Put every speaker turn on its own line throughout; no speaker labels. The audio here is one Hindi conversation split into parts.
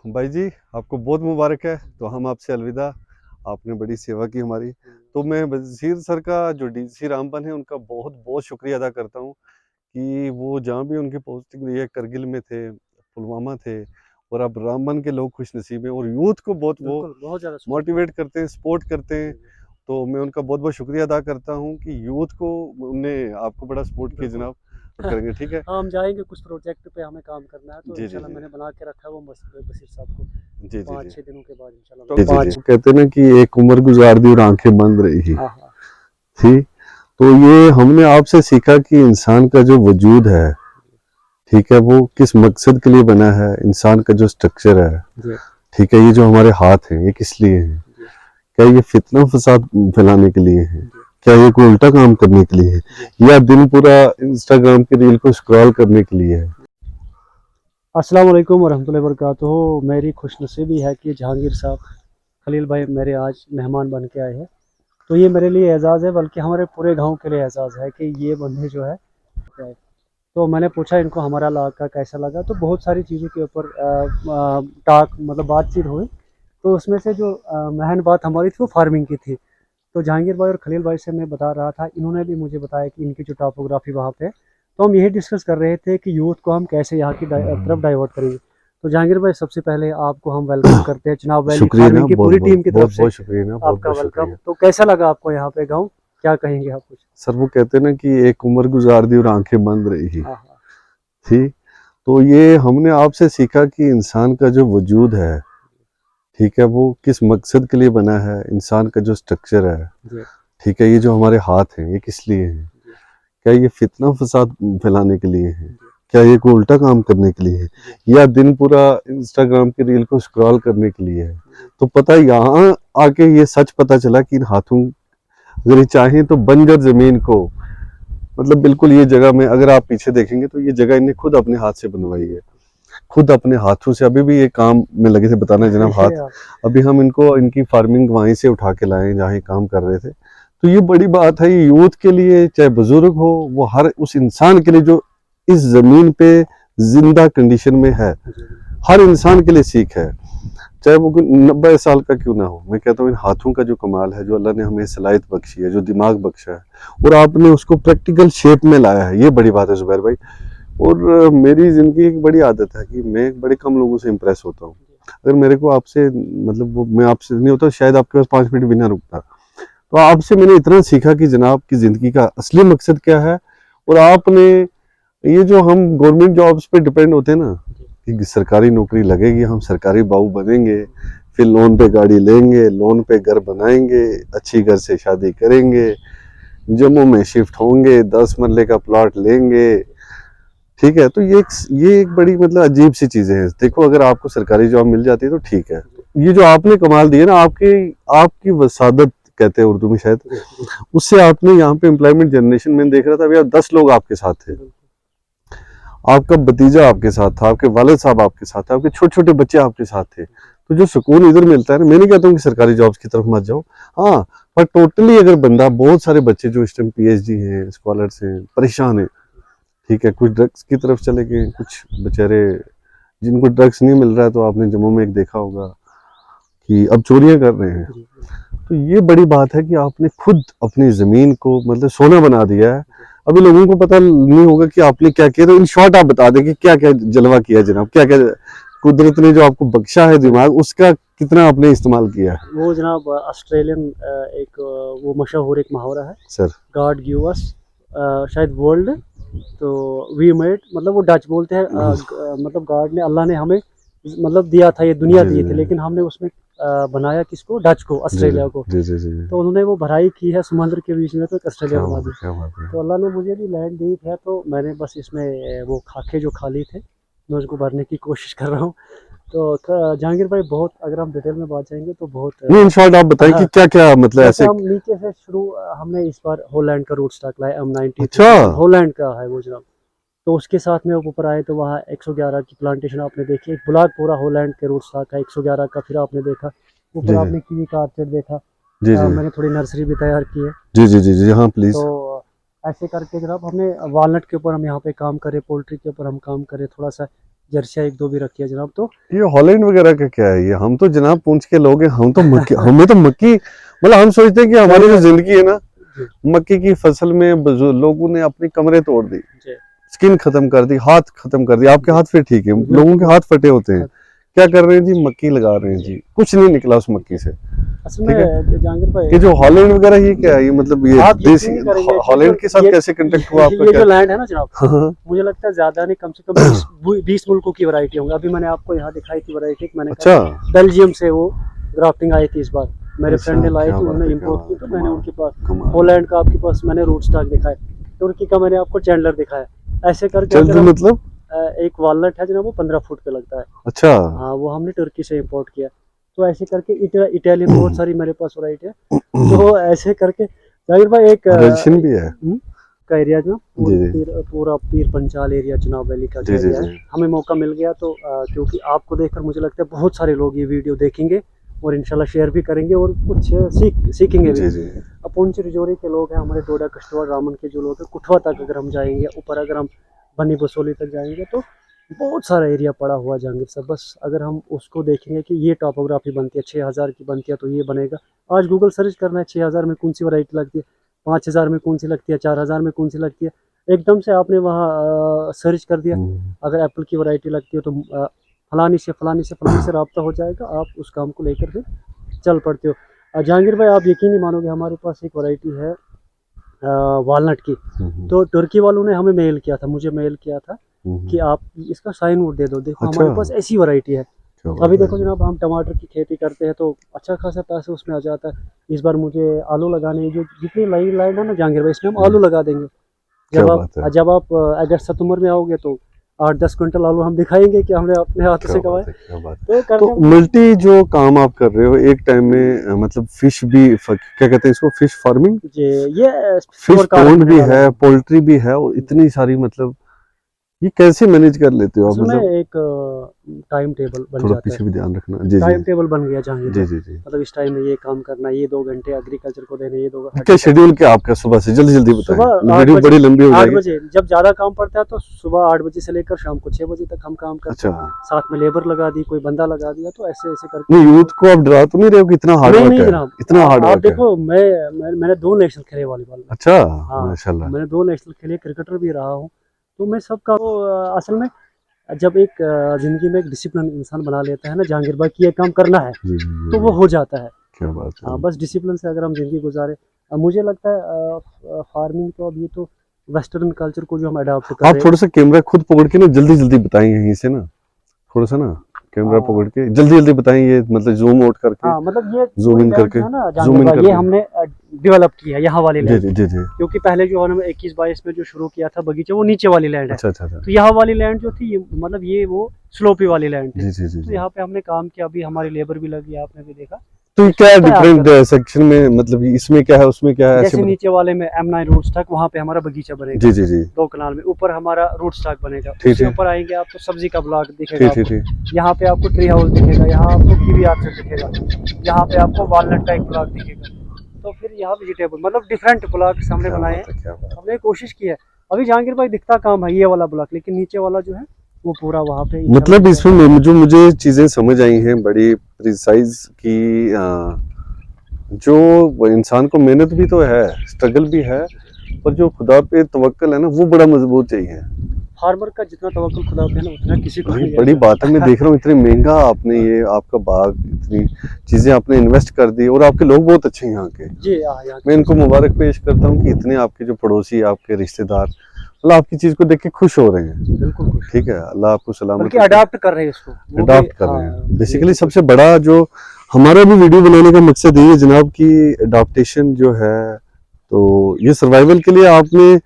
भाई जी, आपको बहुत मुबारक है। तो हम आपसे अलविदा। आपने बड़ी सेवा की हमारी। तो मैं वज़ीर सर का, जो डीसी रामबन है, उनका बहुत-बहुत शुक्रिया अदा करता हूँ कि वो जहाँ भी उनकी पोस्टिंग रही है, करगिल में थे, पुलवामा थे, और अब रामबन के लोग खुशनसीब हैं और यूथ को बहुत वो
बिल्कुल, बहुत ज़्यादा
मोटिवेट करते हैं, सपोर्ट करते हैं। तो मैं उनका बहुत-बहुत शुक्रिया अदा करता हूँ कि यूथ को उन्होंने आपको बड़ा सपोर्ट किया
बिल्कुल।
जनाब। और करेंगे, ठीक है?
हाँ, हम जाएँगे, कुछ प्रोजेक्ट पे हमें काम करना है, तो
जी, जी,
इंशाल्लाह
जी।
मैंने बना के रखा है वो बशीर साहब को।
जी, जी, जी।
5-6 दिनों के बाद इंशाल्लाह
जी,
मैं
जी, जी।
5
कहते हैं ना कि एक उम्र गुज़ार दी और आँखें बंद रही
हाँ, हाँ।
थी। तो ये हमने आपसे सीखा कि इंसान का जो वजूद है, ठीक है, वो किस मकसद के लिए बना है। इंसान का जो स्ट्रक्चर है,
जी,
ठीक है, ये जो हमारे हाथ हैं, ये किस लिए हैं?
जी,
क्या ये फितना फसाद फैलाने के लिए है?
जी,
क्या ये कोई उल्टा काम करने के लिए है,
जी।
या दिन पूरा इंस्टाग्राम की रील को स्क्रॉल करने के लिए है?
अस्सलाम वालेकुम वरहमतुल्लाहि वबरकातुहू। मेरी खुशनसीबी है कि जहांगीर साहब, खलील भाई मेरे आज मेहमान बन के आए हैं। तो ये मेरे लिए एज़ाज़ है, बल्कि हमारे पूरे गाँव के लिए एज़ाज़ है कि ये बंदे जो है आए। तो मैंने पूछा इनको हमारा इलाका कैसा लगा, तो बहुत सारी चीज़ों के ऊपर मतलब बातचीत हुई। तो उसमें से जो महन बात हमारी थी वो फार्मिंग की थी। तो जहांगीर भाई और खलील भाई से मैं बता रहा था, इन्होंने भी मुझे बताया कि इनकी जो टोपोग्राफी वहाँ पे, तो हम यही डिस्कस कर रहे थे कि यूथ को हम कैसे यहाँ की तरफ डाइवर्ट करेंगे। तो जहांगीर भाई, सबसे पहले आपको हम वेलकम करते हैं चुनाव वैली
शुक्रिया ना,
फार्मिंग की
बहुत
पूरी
बहुत
टीम की तरफ
बहुत
से।
बहुत शुक्रिया ना, बहुत
आपका
बहुत
वेलकम।
शुक्रिया।
तो कैसा लगा आपको यहाँ पे गाँव, क्या कहेंगे आप कुछ?
सर, वो कहते हैं ना कि एक उम्र गुजार दी और आंखें बंद रही
हाँ, हाँ।
थी। तो ये हमने आपसे सीखा कि इंसान का जो वजूद है, ठीक है, वो किस मकसद के लिए बना है। इंसान का जो स्ट्रक्चर है,
जी,
ठीक है, ये जो हमारे हाथ हैं, ये किस लिए हैं?
जी,
क्या ये फितना फसाद फैलाने के लिए है?
जी,
क्या ये कोई उल्टा काम करने के लिए है,
जी,
या दिन पूरा इंस्टाग्राम की रील को स्क्रॉल करने के लिए है?
जी,
तो पता यहाँ आके ये सच पता चला कि इन हाथों, अगर ये चाहें तो बंजर जमीन को, मतलब बिल्कुल ये जगह में अगर आप पीछे देखेंगे तो ये जगह इन्हें खुद अपने हाथ से बनवाई
जी।
है। खुद अपने हाथों से अभी भी ये काम में लगे थे, बताना जनाब हाथ।
हाँ,
अभी हम इनको इनकी फार्मिंग वहीं से उठा के लाए जहाँ ये काम कर रहे थे। तो ये बड़ी बात है, ये यूथ के लिए, चाहे बुजुर्ग हो, वो हर उस इंसान के लिए जो इस जमीन पे जिंदा कंडीशन में है,
जी,
हर इंसान के लिए सीख है, चाहे वो 90 साल का क्यों ना हो। मैं कहता हूँ इन हाथों का जो कमाल है, जो अल्लाह ने हमें सलाहियत बख्शी है, जो दिमाग बख्शा है, और आपने उसको प्रैक्टिकल शेप में लाया है, ये बड़ी बात है जुबैर भाई। और मेरी ज़िंदगी की एक बड़ी आदत है कि मैं बड़े कम लोगों से इम्प्रेस होता हूँ। अगर मेरे को आपसे, मतलब वो मैं आपसे नहीं होता, शायद आपके पास 5 मिनट भी ना रुकता। तो आपसे मैंने इतना सीखा कि जनाब की ज़िंदगी का असली मकसद क्या है। और आपने, ये जो हम गवर्नमेंट जॉब्स पे डिपेंड होते हैं ना, कि सरकारी नौकरी लगेगी, हम सरकारी बाबू बनेंगे, फिर लोन पे गाड़ी लेंगे, लोन पे घर बनाएंगे, अच्छी घर से शादी करेंगे, जम्मू में शिफ्ट होंगे, 10 मरले का प्लॉट लेंगे, ठीक है। तो ये एक बड़ी, मतलब अजीब सी चीजें हैं। देखो, अगर आपको सरकारी जॉब मिल जाती है तो ठीक है। ये जो आपने कमाल दिया ना, आपकी आपकी वसादत कहते हैं उर्दू में शायद,
जी, जी,
उससे आपने यहाँ पे एम्प्लॉयमेंट जनरेशन में देख रहा था, अभी 10 लोग आपके साथ थे,
बिल्कुल।
आपका भतीजा आपके साथ था, आपके वालिद साहब आपके साथ थे, आपके छोटे छोटे बच्चे आपके साथ थे। तो जो सुकून इधर मिलता है ना, मैं नहीं कहता हूँ कि सरकारी जॉब्स की तरफ मत जाओ, हाँ, पर टोटली अगर बंदा, बहुत सारे बच्चे जो इस टाइम PhD हैं, स्कॉलर्स हैं, परेशान हैं, ठीक है, कुछ ड्रग्स की तरफ चले गए, कुछ बेचारे जिनको ड्रग्स नहीं मिल रहा है, तो आपने जम्मू में एक देखा होगा कि अब चोरियां कर रहे हैं।
जी, जी,
तो ये बड़ी बात है कि आपने खुद अपनी जमीन को, मतलब सोना बना दिया है।
जी।
अभी लोगों को पता नहीं होगा कि आपने क्या किया, तो इन शॉर्ट आप बता दें कि क्या क्या जलवा किया जनाब, क्या क्या कुदरत ने जो आपको बख्शा है दिमाग, उसका कितना आपने इस्तेमाल किया है।
वो जनाब ऑस्ट्रेलियन एक वो मशहूर एक मुहावरा है,
सर।
गॉड गिव अस, शायद वर्ल्ड, तो वी मेड, मतलब वो डच बोलते हैं, मतलब गॉड ने, अल्लाह ने हमें मतलब दिया था, ये दुनिया
जी,
दी थी,
जी,
लेकिन हमने उसमें बनाया किसको, डच को,
जी, जी,
ऑस्ट्रेलिया को।
जी, जी, जी, जी।
तो उन्होंने वो भराई की है समुद्र के बीच में, तो एक ऑस्ट्रेलिया
क्या
बना
बात है,
दी।
क्या बात है।
तो अल्लाह ने मुझे भी लैंड दी है, तो मैंने बस इसमें वो खाके जो खाली थे, मैं उसको भरने की कोशिश कर रहा हूँ। तो जहांगीर भाई, बहुत अगर हम डिटेल में बात जाएंगे तो बहुत
नहीं, इन शॉर्ट आप बताएं कि
हाँ,
क्या क्या, मतलब
जैसे
ऐसे।
हम नीचे से शुरू, हमने इस बार होलैंड का रूट स्टॉक लाया,
अच्छा।
M93 होलैंड का है वो जनाब। तो उसके साथ में ऊपर आए तो वहाँ 111 की प्लांटेशन आपने देखी, एक ब्लॉक पूरा होलैंड के रूट स्टॉक का 111 का, फिर आपने देखा ऊपर,
जी, जी,
आपने कीवी का आर्चर देखा।
जी, जी,
मैंने थोड़ी नर्सरी भी तैयार की है।
जी, जी, जी, जी, हाँ प्लीज।
तो ऐसे करके जनाब हमने वालनट के ऊपर हम यहाँ पे काम करें, पोल्ट्री के ऊपर हम काम करें, थोड़ा सा जर्सिया एक दो भी रखी है जनाब। तो
ये हॉलैंड वगैरह का क्या है? ये हम तो जनाब पूंछ के लोग हैं, हम तो मक्की हमें तो मक्की मतलब हम सोचते हैं कि हमारी जो जिंदगी है ना, मक्की की फसल में लोगों ने अपनी कमरें तोड़ दी,
जी।
स्किन खत्म कर दी, हाथ खत्म कर दिया। आपके हाथ फिर ठीक है, लोगों के हाथ फटे होते हैं। क्या कर रहे हैं जी? मक्की लगा रहे हैं जी, कुछ नहीं निकला उस मक्की से।
असल
ठीक है,
में जहांगीर भाई
ये जो हॉलैंड वगैरह ये क्या है? ये मतलब ये
आप यकीन
देसी
नहीं करेंगे कि
हॉलैंड
जो
के साथ
ये
कैसे कांटेक्ट हुआ आपका?
ये
क्या?
जो लैंड है ना जनाब,
हाँ,
मुझे लगता है ज्यादा नहीं, कम से कम 20 मुल्कों की वैरायटी होंगी। अभी मैंने आपको यहाँ दिखाई थी वैरायटी, मैंने
अच्छा
कहा बेल्जियम से वो ग्राफ्टिंग आई थी इस बार। मेरे
अच्छा,
फ्रेंड ने लाई
क्या
थी,
बात
उन्होंने
है, क्या
इम्पोर्ट
बात
की,
है,
तो मैंने
कमाल
उनके पास।
कमाल।
होलैंड का आपके पास मैंने रूट स्टॉक दिखाया, तुर्की का मैंने आपको चैंडलर दिखाया। ऐसे करके
चल
अगर
तो
हम
मतलब
एक वॉलनट है जनाब, वो 15 फुट पे लगता है।
अच्छा
हाँ, वो हमने तुर्की से इम्पोर्ट किया। तो ऐसे करके इटालियन बहुत सारी मेरे पास वैरायटी है। तो ऐसे करके जाहिर भाई एक
रशियन भी है
का एरिया जो
जी जी
पूरा पीर पंचाल एरिया चनाब वैली का
जी जी
एरिया है।
जी
हमें मौका मिल गया तो क्योंकि आपको देखकर मुझे लगता है बहुत सारे लोग ये वीडियो देखेंगे और इंशाल्लाह शेयर भी करेंगे और कुछ सीखेंगे भी।
जी जी
अब पुंछ रिजौरी के लोग हैं, हमारे डोडा कश्तवाड़ रामन के जो लोग हैं, कुठवा तक अगर हम जाएंगे, ऊपर अगर हम बनी बसोली तक जाएंगे, तो बहुत सारा एरिया पड़ा हुआ जहांगीर साहब। बस अगर हम उसको देखेंगे कि ये टॉपोग्राफी बनती है 6000 की बनती है तो ये बनेगा। आज गूगल सर्च करना है 6000 में कौन सी वैरायटी लगती है, 5000 में कौन सी लगती है, 4000 में कौन सी लगती है, एकदम से आपने वहाँ सर्च कर दिया। अगर एप्पल की वैरायटी लगती है तो फलानी से फलानी से फलानी से रब्ता हो जाएगा, आप उस काम को लेकर फिर चल पड़ते हो। जहांगीर भाई आप यकीन नहीं मानोगे, हमारे पास एक वैरायटी है वालनट की। तो तुर्की वालों ने हमें मेल किया था, मुझे मेल किया था कि आप इसका साइन वुड दे दो, देखो
अच्छा
हमारे पास ऐसी वैरायटी है।
क्या बात
अभी
है।
देखो जनाब, हम टमाटर की खेती करते हैं तो अच्छा खासा पैसे उसमें आ जाता है। इस बार मुझे आलू लगाने हैं, जो जितनी लाइन लाइन है ना जहांगीर भाई, इसमें हम आलू लगा देंगे।
क्या बात है,
जब आप अगस्त सितंबर में आओगे तो 8-10 क्विंटल आलू हम दिखाएंगे कि हमने अपने हाथों से
क्या
कमाए।
बात है, क्या बात है।
तो
तो
करने
मल्टी जो काम आप कर रहे हो एक टाइम में मतलब फिश भी क्या कहते हैं इसको, फिश फार्मिंग,
ये
फिश
स्कोर
पॉन्ड
होने
भी
वाला
है,
है।
पोल्ट्री भी है, और इतनी सारी मतलब ये कैसे मैनेज कर लेते हो आप?
असल में
मतलब
एक टाइम टेबल बन
थोड़ा
जाता है,
पीछे भी ध्यान रखना। जी जी
टाइम टेबल बन गया जहांगीर
जी
भाई।
जी जी।
मतलब इस टाइम में ये काम करना है, ये 2 घंटे एग्रीकल्चर को देने, ये 2
क्या
घंटे
शेड्यूल क्या आपका सुबह से? जल्दी जल्दी बताएं,
सुबह 8
वीडियो
बजे।
बड़ी लंबी हो
8
जाएगी।
बजे जब ज़्यादा काम पड़ता है तो सुबह 8 बजे से लेकर शाम को 6 बजे तक हम काम करते
अच्छा,
हैं। साथ में लेबर लगा दी, कोई बंदा लगा दिया, तो ऐसे ऐसे करके।
नहीं यूथ को आप डरा तो नहीं रहे हो कि इतना हार्ड
नहीं
वर्क
नहीं
है?
जनाब,
इतना हार्ड
आप
वर्क है?
देखो, मैंने 2 नेशनल खेले वॉलीबॉल में।
अच्छा,
हाँ,
माशाल्लाह।
मैंने 2 नेशनल खेले, क्रिकेटर भी रहा हूँ। तो मैं सबका असल में जब एक ज़िंदगी में एक डिसिप्लिन इंसान बना लेता है ना जहांगीर भाई कि ये काम करना है,
जी जी
तो
जी
वो हो जाता है।
क्या बात है।
बस डिसिप्लिन से अगर हम ज़िंदगी गुजारे। मुझे लगता है फार्मिंग तो अब ये तो वेस्टर्न कल्चर को जो हम अडॉप्ट कर
आप
रहे हैं।
थोड़ा सा कैमरा खुद पकड़ के ना जल्दी जल्दी बताएं यहीं से ना, थोड़ा सा ना कैमरा
हाँ
पकड़ के जल्दी जल्दी बताएं, ये मतलब जूम आउट करके,
हाँ, मतलब ये
जूम
पूरी
इन
लैंड
करके,
जो है ना
जूम
जहांगीर
इन
भाई, ये
करके।
हमने डेवलप की है यहाँ वाली
जी
लैंड।
जी जी जी।
क्योंकि पहले जो हमने 21-22 में जो शुरू किया था बगीचा, वो नीचे वाली लैंड है।
अच्छा अच्छा अच्छा।
तो यहाँ वाली लैंड जो थी, मतलब ये वो स्लोपी वाली लैंड थी।
जी जी जी
तो
जी।
यहाँ पे हमने काम किया, अभी हमारी लेबर भी लगी, आपने भी देखा।
तो ये क्या
इसको तैयार
डिफरेंट
कर,
सेक्शन में, मतलब इसमें क्या है उसमें क्या है, ऐसे
जैसे
बता।
नीचे वाले में M9 रूट स्टॉक, वहाँ पे हमारा बगीचा बनेगा
जी जी जी
2 कनाल में। ऊपर हमारा रूट स्टॉक बनेगा।
ठीक
उससे
है
ऊपर आएंगे आप तो सब्जी का ब्लॉक दिखेगा
ठीक ठीक
आपको।
ठीक।
यहाँ पे आपको ट्री हाउस दिखेगा, यहाँ आपको कीवी आर्चर दिखेगा, यहाँ पे आपको वालनट का एक ब्लॉक दिखेगा। तो फिर यहाँ वेजिटेबल, मतलब डिफरेंट ब्लॉक्स हमने
क्या
बनाए
बात
हैं।
है, क्या बात है।
हमने कोशिश की है। अभी जहांगीर भाई दिखता काम है ये वाला ब्लॉक, लेकिन नीचे वाला जो है वो पूरा वहाँ पे
मतलब
इंशाल्लाह।
इसमें जो मुझे चीजें समझ आई हैं बड़ी प्रिसाइज की, जो इंसान को मेहनत भी तो है, स्ट्रगल भी है, पर जो खुदा पे तवक्कल है ना वो बड़ा मजबूत चाहिए।
फार्मर का जितना तवक्कुल खुदा पे है ना, उतना किसी को
नहीं
नहीं
बड़ी बात है, मैं
आता।
देख रहा हूँ इतने महंगा आपने ये आपका बाग, इतनी चीजें आपने इन्वेस्ट कर दी, और आपके लोग बहुत अच्छे हैं यहाँ के।
जी हाँ, यहाँ
मैं इनको मुबारक पेश करता हूँ कि इतने आपके जो पड़ोसी, आपके रिश्तेदार, मतलब आपकी चीज को देख के खुश हो रहे हैं।
बिल्कुल खुश,
ठीक है, अल्लाह आपको सलामत
बल्कि
रखे।
अडाप्ट कर रहे हैं इसको, वो भी।
अडॉप्ट कर रहे
हाँ
हैं,
जी,
बेसिकली
बिल्कुल।
सबसे बड़ा जो हमारा भी वीडियो बनाने का मकसद यही है जनाब की अडॉप्टेशन जो है। तो ये सर्वाइवल के लिए आपने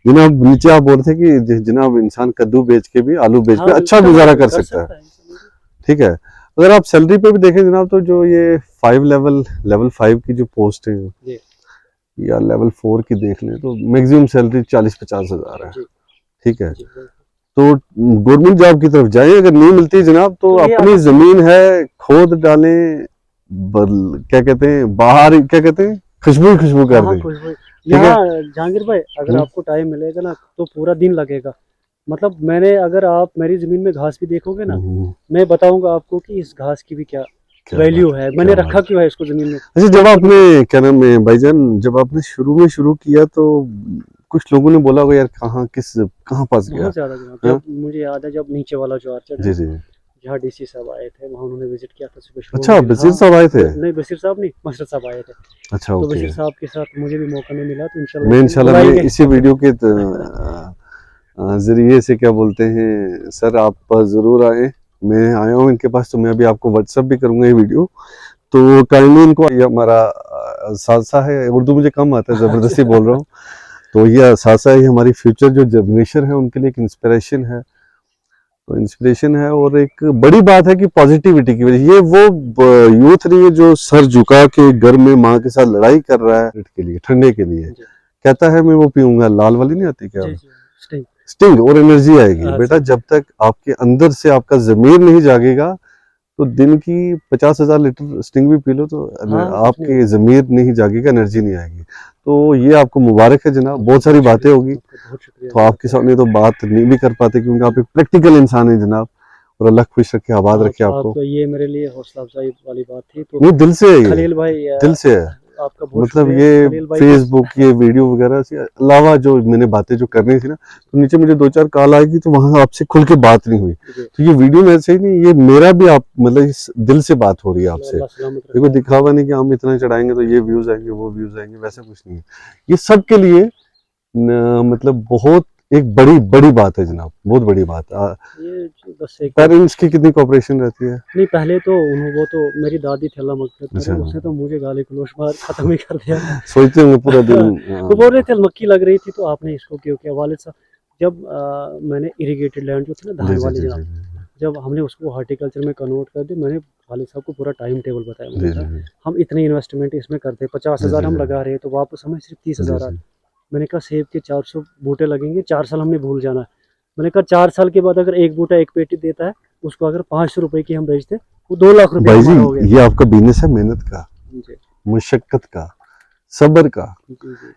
जनाब, नीचे आप बोल रहे थे कि जनाब इंसान कद्दू बेच के भी, आलू बेच के
हाँ
अच्छा
बिल्कुल
गुजारा कर
कर
सकता है।
सकता है।
ठीक है, अगर आप सैलरी पे भी देखें जनाब, तो जो ये 5 लेवल 5 की जो पोस्ट है
जी
या लेवल 4 की देख लें तो मैक्सिमम सैलरी 40-50 हजार है।
जी
ठीक है,
जी, बिल्कुल।
तो गवर्नमेंट जॉब की तरफ जाएं, अगर नहीं मिलती जनाब तो
तो ये
अपनी जमीन है खोद डालें, क्या कहते हैं बाहर, क्या कहते हैं खुशबू खुशबू कर
हाँ
दें।
खुश भाई,
ठीक है।
यहाँ जहांगीर भाई अगर आपको टाइम मिलेगा ना तो पूरा दिन लगेगा। मतलब मैंने, अगर आप मेरी जमीन में घास भी देखोगे ना, मैं बताऊंगा आपको कि इस घास की भी क्या वैल्यू है, मैंने
क्या
रखा क्यों है इसको जमीन में।
अच्छा, जब आपने क्या नाम है भाईजान, जब आपने शुरू में शुरू किया तो कुछ लोगों ने बोला होगा यार कहाँ फंस गया।
बहुत ज्यादा जनाब,
हाँ?
जब मुझे याद है, जब नीचे वाला जो आर्चर
जी
है,
जी।
जहाँ डीसी साहब आए थे, वहाँ उन्होंने विजिट किया था सुबह शुरू
अच्छा,
में।
बशीर
हाँ,
साहब आए थे।
नहीं बशीर साहब नहीं, मसरत साहब आए थे।
अच्छा,
तो
ओके।
बशीर साहब के साथ मुझे भी मौका नहीं मिला, तो
मैं इंशाल्लाह मैं
बुलाएंगे।
इसी वीडियो के जरिए से क्या बोलते हैं सर, आप जरूर आए। मैं आया हूँ इनके पास, तो मैं अभी आपको व्हाट्सएप भी करूंगा ये वीडियो, तो काइंडली इनको, ये हमारा सासा है, उर्दू मुझे कम आता है, जबरदस्ती बोल रहा हूँ। तो ये सासा है, हमारी फ्यूचर जो जनरेशन है उनके लिए एक इंस्पिरेशन है। तो इंस्पिरेशन है, और एक बड़ी बात है कि पॉजिटिविटी की वजह, ये वो यूथ नहीं है जो सर झुका के घर में माँ के साथ लड़ाई कर रहा है के लिए, ठंडे के लिए। कहता है मैं वो पीऊंगा, लाल वाली नहीं आती क्या, स्टिंग, और एनर्जी आएगी। बेटा जब तक आपके अंदर से आपका जमीर नहीं जागेगा, तो दिन की 50,000 लीटर स्टिंग भी पी लो तो आपके जमीर नहीं जागेगा, एनर्जी नहीं आएगी। तो ये आपको मुबारक है जनाब, बहुत सारी बातें होगी तो आपके सामने तो बात नहीं भी कर पाते, क्योंकि आप एक प्रैक्टिकल इंसान है जनाब। और अल्लाह खुश रखे, आबाद रखे आपको।
तो ये मेरे लिए हौसला अफजाई वाली बात थी। तो
नहीं, दिल से है, ये
खलील भाई,
दिल से है।
आपका बहुत
मतलब
शुक्रिया।
ये
खलील भाई
फेसबुक, ये वीडियो वगैरह से अलावा जो मैंने बातें जो करनी थी ना, तो नीचे मुझे 2-4 कॉल आएगी, तो वहां आपसे खुल के बात नहीं हुई। तो ये वीडियो में ऐसे ही नहीं, ये मेरा भी आप मतलब इस दिल से बात हो रही है आपसे। देखो, दिखावा नहीं कि हम इतना चढ़ाएंगे तो ये व्यूज आएंगे, वो व्यूज आएंगे, वैसा कुछ नहीं है। ये सबके लिए मतलब बहुत एक बड़ी बड़ी बात है जनाब, बहुत बड़ी बात।
ये बस एक
पेरेंट्स की कितनी कोऑपरेशन रहती है?
नहीं, पहले तो वो तो मेरी दादी थी, अल्लाह मग़फ़िरत करे,
अच्छा।
उसने तो मुझे गाली गलौज मार खत्म ही कर दिया था।
सोचते होंगे पूरा दिन।
वो बोल रहे थे मक्की लग रही थी, तो आपने इसको क्यों किया? वालिद साहब, जब मैंने इरिगेटेड लैंड जो थी ना, धान वाली जनाब, जब हमने उसको हॉर्टिकल्चर में कन्वर्ट कर दी, मैंने वालिद साहब को पूरा टाइम टेबल बताया। मैंने कहा हम इतनी इन्वेस्टमेंट इसमें करते, 50,000 हम लगा रहे हैं, तो वापस हमें सिर्फ 30,000 आए। मैंने कहा सेब के 400 बूटे लगेंगे, 4 साल हमने भूल जाना है। मैंने कहा 4 साल के बाद अगर एक बूटा एक पेटी देता है, उसको अगर 500 रुपए की हम बेचते, वो 2 लाख रुपए हमारा हो गया।
ये आपका बिजनेस है, मेहनत का, मुशक्कत का, सब्र का।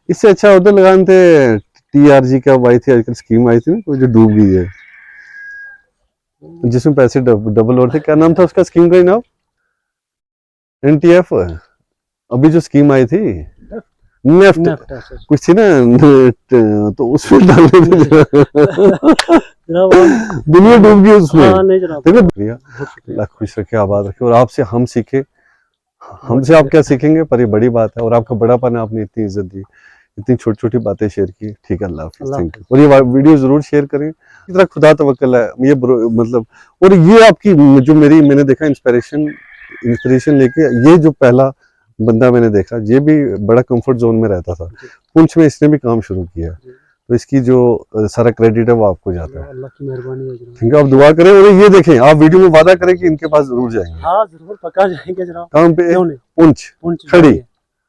इससे अच्छा उधर लगाने थे, TRG का आई थी आजकल स्कीम आई थी ना, कोई जो डूब गई है, जिसमें पैसे डबल और थे। क्या नाम था उसका स्कीम का ही नाम? NTF। अभी जो स्कीम आई थी, नेफ्ट कुछ थी ना, तो उसमें डालने दुनिया डूब गई उसमें। देखो, अल्लाह खुश रखे, आबाद रखे, और आपसे हम सीखे, हमसे आप क्या सीखेंगे, पर ये बड़ी बात है। और आपका बड़ापन, आपने इतनी इज्जत दी, इतनी छोटी छोटी बातें शेयर की। ठीक है, अल्लाह हाफिज़, थैंक यू। और ये वीडियो जरूर शेयर करें। इस तरह खुदा तवक्कल है ये मतलब, और ये आपकी जो मैंने देखा इंस्पिरेशन लेके, ये जो पहला बंदा मैंने देखा, ये भी बड़ा कंफर्ट जोन में रहता था, पुंछ में इसने भी काम शुरू किया, तो इसकी जो सारा क्रेडिट है वो आपको जाता है।
अल्लाह की मेहरबानी है जनाब।
ठीक है, आप दुआ करें, और ये देखें, आप वीडियो में वादा करें कि इनके पास जरूर जाएंगे।
हाँ जरूर, पक्का जाएंगे जनाब।
काम पे पुंछ खड़ी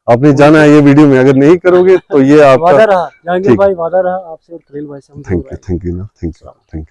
आपने जाना है, ये वीडियो में अगर नहीं करोगे तो ये आपका
वादा रहा, जहांगीर भाई, वादा रहा आपसे और खलील भाई से।
Thank you, thank you.